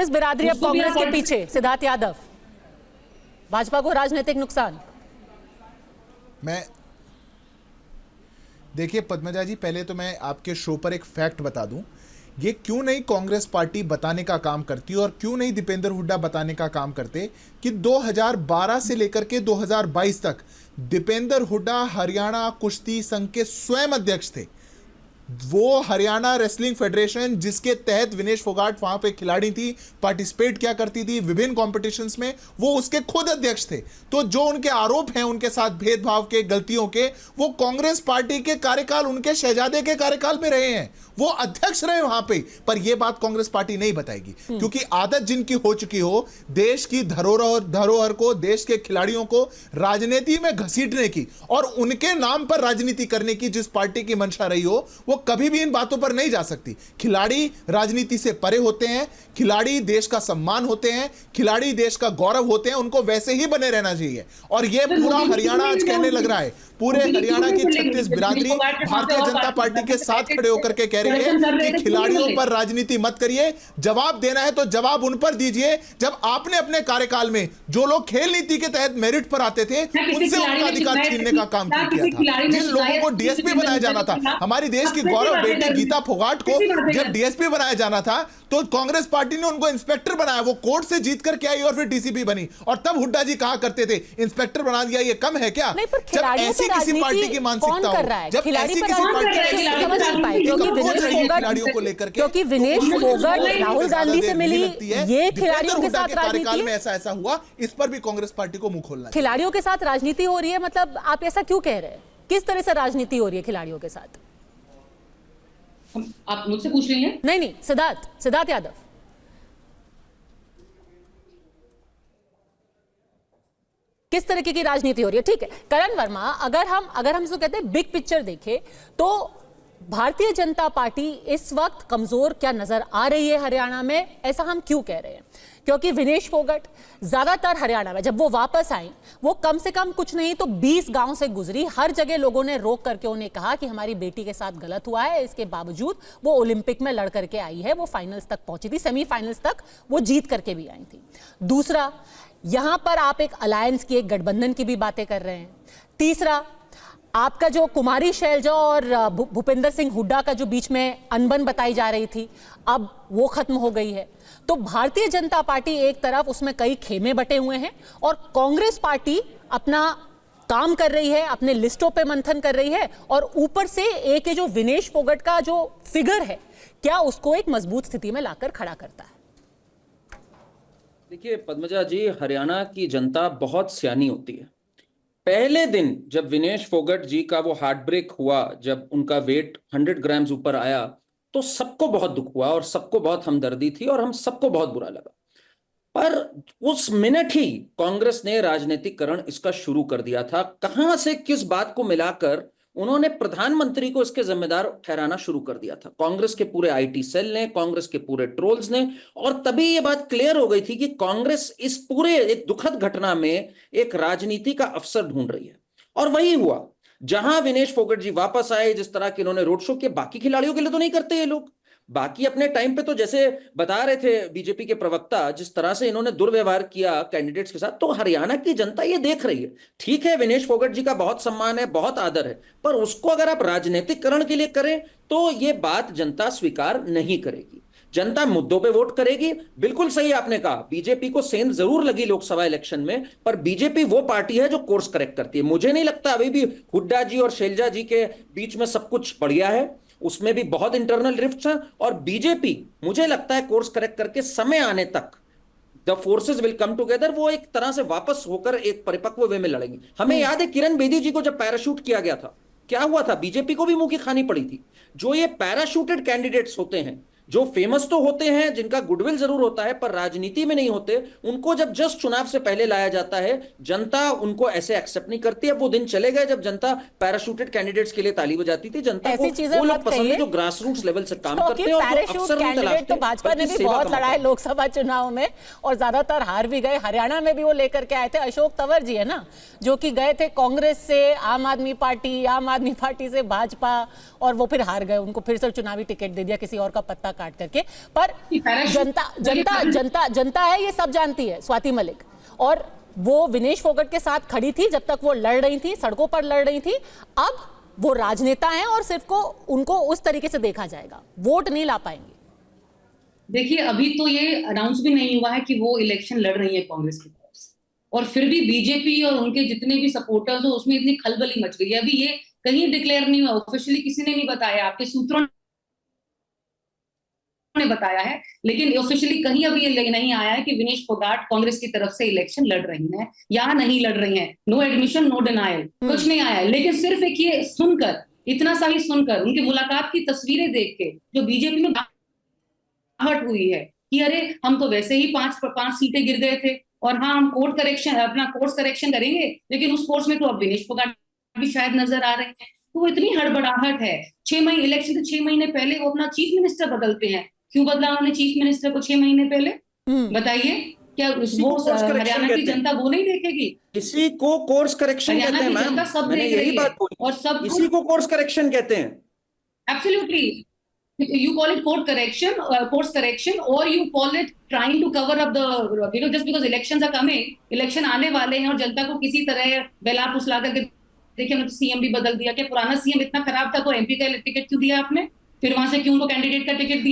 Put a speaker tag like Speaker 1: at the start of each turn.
Speaker 1: Justice बिरादरी अब कांग्रेस के पीछे, सिद्धार्थ यादव, भाजपा को राजनीतिक नुकसान।
Speaker 2: देखिए पद्मजा जी, पहले तो मैं आपके शो पर एक फैक्ट बता दूं, ये क्यों नहीं कांग्रेस पार्टी बताने का काम करती और क्यों नहीं दीपेंद्र हुड्डा बताने का काम करते कि 2012 से लेकर के 2022 तक दीपेंद्र हुड्डा हरियाणा कुश्ती संघ के स्वयं अध्यक्ष थे। वो हरियाणा रेसलिंग फेडरेशन, जिसके तहत विनेश फोगाट वहां पे खिलाड़ी थी, पार्टिसिपेट क्या करती थी विभिन्न कॉम्पिटिशन्स में, वो उसके खुद अध्यक्ष थे। तो जो उनके आरोप हैं उनके साथ भेदभाव के, गलतियों के, वो कांग्रेस पार्टी के कार्यकाल, उनके शहजादे के कार्यकाल में रहे हैं, वो अध्यक्ष रहे वहां पे। पर यह बात कांग्रेस पार्टी नहीं बताएगी, क्योंकि आदत जिनकी हो चुकी हो देश की धरोहर को, देश के खिलाड़ियों को राजनीति में घसीटने की और उनके नाम पर राजनीति करने की जिस पार्टी की मंशा रही हो, वो कभी भी इन बातों पर नहीं जा सकती। खिलाड़ी राजनीति से परे होते हैं, खिलाड़ी देश का सम्मान होते हैं, खिलाड़ी देश का गौरव होते हैं, उनको वैसे ही बने रहना चाहिए। और यह पूरा हरियाणा आज कहने लग रहा है, पूरे हरियाणा की 36 बिरादरी भारतीय जनता पार्टी के साथ खड़े होकर के कह रही है कि खिलाड़ियों पर राजनीति मत करिए, जवाब देना है तो जवाब उन पर दीजिए। जब आपने अपने कार्यकाल में जो लोग खेल नीति के तहत मेरिट पर आते थे उनसे उनका अधिकार छीनने का काम क्यों किया था? जिन लोगों को डीएसपी बनाया जाना था, हमारी देश की गौरव बेटी गीता फोगाट को जब डीएसपी बनाया जाना था तो कांग्रेस पार्टी ने उनको इंस्पेक्टर बनाया, वो कोर्ट से जीत करके आई और फिर डीसीपी बनी। और तब हुड्डा जी कहा करते थे इंस्पेक्टर बना दिया, ये कम है क्या?
Speaker 1: जब ऐसी किसी पार्टी की मानसिकता हो, जब ऐसी किसी पार्टी
Speaker 2: खिलाड़ियों को लेकर के,
Speaker 1: क्योंकि विनेश फोगाट राहुल गांधी से मिली, ये खिलाड़ियों के साथ
Speaker 2: कार्यकाल में ऐसा हुआ, इस पर भी कांग्रेस पार्टी को मुंह खोलना।
Speaker 1: खिलाड़ियों के साथ राजनीति हो रही है, मतलब आप ऐसा क्यों कह रहे हैं? किस तरह से राजनीति हो रही है खिलाड़ियों के साथ?
Speaker 3: आप मुझसे पूछ रही हैं?
Speaker 1: नहीं, सिद्धार्थ यादव, किस तरीके की राजनीति हो रही है? ठीक है करण वर्मा, अगर हम इसको कहते हैं बिग पिक्चर देखें तो भारतीय जनता पार्टी इस वक्त कमजोर क्या नजर आ रही है हरियाणा में? ऐसा हम क्यों कह रहे हैं? क्योंकि विनेश फोगाट ज्यादातर हरियाणा में जब वो वापस आई, वो कम से कम कुछ नहीं तो 20 गांव से गुजरी, हर जगह लोगों ने रोक करके उन्हें कहा कि हमारी बेटी के साथ गलत हुआ है। इसके बावजूद वो ओलंपिक में लड़ करके आई है, वो फाइनल्स तक पहुंची थी, सेमीफाइनल्स तक वो जीत करके भी आई थी। दूसरा, यहां पर आप एक अलायंस की, एक गठबंधन की भी बातें कर रहे हैं। तीसरा, आपका जो कुमारी शैलजा और भूपेंद्र सिंह हुड्डा का जो बीच में अनबन बताई जा रही थी, अब वो खत्म हो गई है। तो भारतीय जनता पार्टी एक तरफ, उसमें कई खेमे बटे हुए हैं और कांग्रेस पार्टी अपना काम कर रही है, अपने लिस्टों पे मंथन कर रही है, और ऊपर से एक जो विनेश फोगाट का जो फिगर है, क्या उसको एक मजबूत स्थिति में लाकर खड़ा करता है?
Speaker 4: देखिए पद्मजा जी, हरियाणा की जनता बहुत सियानी होती है। पहले दिन जब विनेश फोगाट जी का वो हार्ट ब्रेक हुआ, जब उनका वेट 100 ग्राम्स ऊपर आया, तो सबको बहुत दुख हुआ और सबको बहुत हमदर्दी थी और हम सबको बहुत बुरा लगा। पर उस मिनट ही कांग्रेस ने राजनीतिकरण इसका शुरू कर दिया था। कहां से किस बात को मिलाकर उन्होंने प्रधानमंत्री को इसके जिम्मेदार ठहराना शुरू कर दिया था, कांग्रेस के पूरे आईटी सेल ने, कांग्रेस के पूरे ट्रोल्स ने। और तभी यह बात क्लियर हो गई थी कि कांग्रेस इस पूरे एक दुखद घटना में एक राजनीति का अवसर ढूंढ रही है। और वही हुआ, जहां विनेश फोगाट जी वापस आए, जिस तरह के इन्होंने रोड शो किए, बाकी खिलाड़ियों के लिए तो नहीं करते ये लोग। बाकी अपने टाइम पे तो जैसे बता रहे थे बीजेपी के प्रवक्ता, जिस तरह से इन्होंने दुर्व्यवहार किया कैंडिडेट्स के साथ, तो हरियाणा की जनता ये देख रही है। ठीक है, विनेश फोगाट जी का बहुत सम्मान है, बहुत आदर है, पर उसको अगर आप राजनीतिकरण के लिए करें तो ये बात जनता स्वीकार नहीं करेगी। जनता मुद्दों पे वोट करेगी। बिल्कुल सही आपने कहा, बीजेपी को सेंध जरूर लगी लोकसभा इलेक्शन में, पर बीजेपी वो पार्टी है जो कोर्स करेक्ट करती है। मुझे नहीं लगता अभी भी हुड्डा जी और शैलजा जी के बीच में सब कुछ बढ़िया है, उसमें भी बहुत इंटरनल रिफ्ट्स हैं। और बीजेपी, मुझे लगता है कोर्स करेक्ट करके समय आने तक the forces will come together, वो एक तरह से वापस होकर एक परिपक्व वे में लड़ेंगे। हमें याद है किरण बेदी जी को जब पैराशूट किया गया था, क्या हुआ था? बीजेपी को भी मुंह की खानी पड़ी थी। जो ये पैराशूटेड कैंडिडेट्स होते हैं, जो फेमस तो होते हैं, जिनका गुडविल जरूर होता है, पर राजनीति में नहीं होते, उनको जब जस्ट चुनाव से पहले लाया जाता है, जनता उनको ऐसे एक्सेप्ट नहीं करती है। वो दिन चले गए जब जनता पैराशूटेड कैंडिडेट्स के लिए ताली बजाती थी। जनता को वो लोग पसंद है जो ग्रास रूट्स लेवल से काम करते हैं और जो अक्सर नहीं तलाशते।
Speaker 1: तो भाजपा ने भी बहुत लड़ा है लोकसभा चुनाव में और ज्यादातर हार भी गए। हरियाणा में भी वो लेकर के आए थे, अशोक तंवर जी है ना, जो कि गए थे कांग्रेस से आम आदमी पार्टी से भाजपा, और वो फिर हार गए, उनको फिर से चुनावी टिकट दे दिया, किसी और का पत्ता काट करके, पर जनता है, ये सब जानती है, स्वाति मलिक। और वो विनेश फोगाट के साथ खड़ी थी जब तक वो लड़ रही थी, सड़कों पर लड़ रही थी। अब वो राजनेता हैं और सिर्फ को उनको उस तरीके से देखा जाएगा, वोट नहीं ला पाएंगे।
Speaker 3: देखिए, अभी तो ये अनाउंस भी नहीं हुआ है कि वो इलेक्शन लड़ रही है कांग्रेस की तरफ से, और फिर भी बीजेपी और उनके जितने भी सपोर्टर्स हो उसमें इतनी खलबली मच गई है। अभी ये कहीं डिक्लेयर नहीं हुआ, ऑफिशियली किसी ने नहीं बताया, आपके सूत्रों ने बताया है, लेकिन ऑफिशियली कहीं अभी ये नहीं आया है कि विनेश फोगाट कांग्रेस की तरफ से इलेक्शन लड़ रही हैं या नहीं लड़ रही हैं। नो एडमिशन, नो डिनायल, कुछ नहीं आया है। लेकिन सिर्फ एक ये सुनकर, इतना सा ही सुनकर, उनकी मुलाकात की तस्वीरें देख के जो बीजेपी में हट हुई है कि अरे हम तो वैसे ही पांच सीटें गिर गए थे, और हाँ हम अपना कोर्स करेक्शन करेंगे, लेकिन उस कोर्स में तो अब विनेश फोगाट भी शायद नजर आ रहे हैं। तो वो इतनी हड़बड़ाहट है। 6 महीने इलेक्शन से 6 महीने पहले वो अपना चीफ मिनिस्टर बदलते हैं। क्यों बदला उन्होंने चीफ मिनिस्टर को 6 महीने पहले? बताइए, क्या वो हरियाणा की जनता वो नहीं देखेगी?
Speaker 4: इसी को कोर्स करेक्शन कहते हैं मैम,
Speaker 3: सब
Speaker 4: मैंने
Speaker 3: देख
Speaker 4: यही
Speaker 3: रही
Speaker 4: बात
Speaker 3: है,
Speaker 4: बोली,
Speaker 3: और सब
Speaker 4: इसी को कोर्स करेक्शन कहते हैं।
Speaker 3: Absolutely, you call it course correction, or you call it trying to cover up the, just because elections are coming, election आने वाले हैं और जनता को किसी तरह बेला फुसला करके, देखिए हमने तो सीएम भी बदल दिया। क्या पुराना सीएम इतना खराब था तो एमपी का टिकट क्यों दिया आपने? फिर वहां से क्यों उनको कैंडिडेट का टिकट दिया?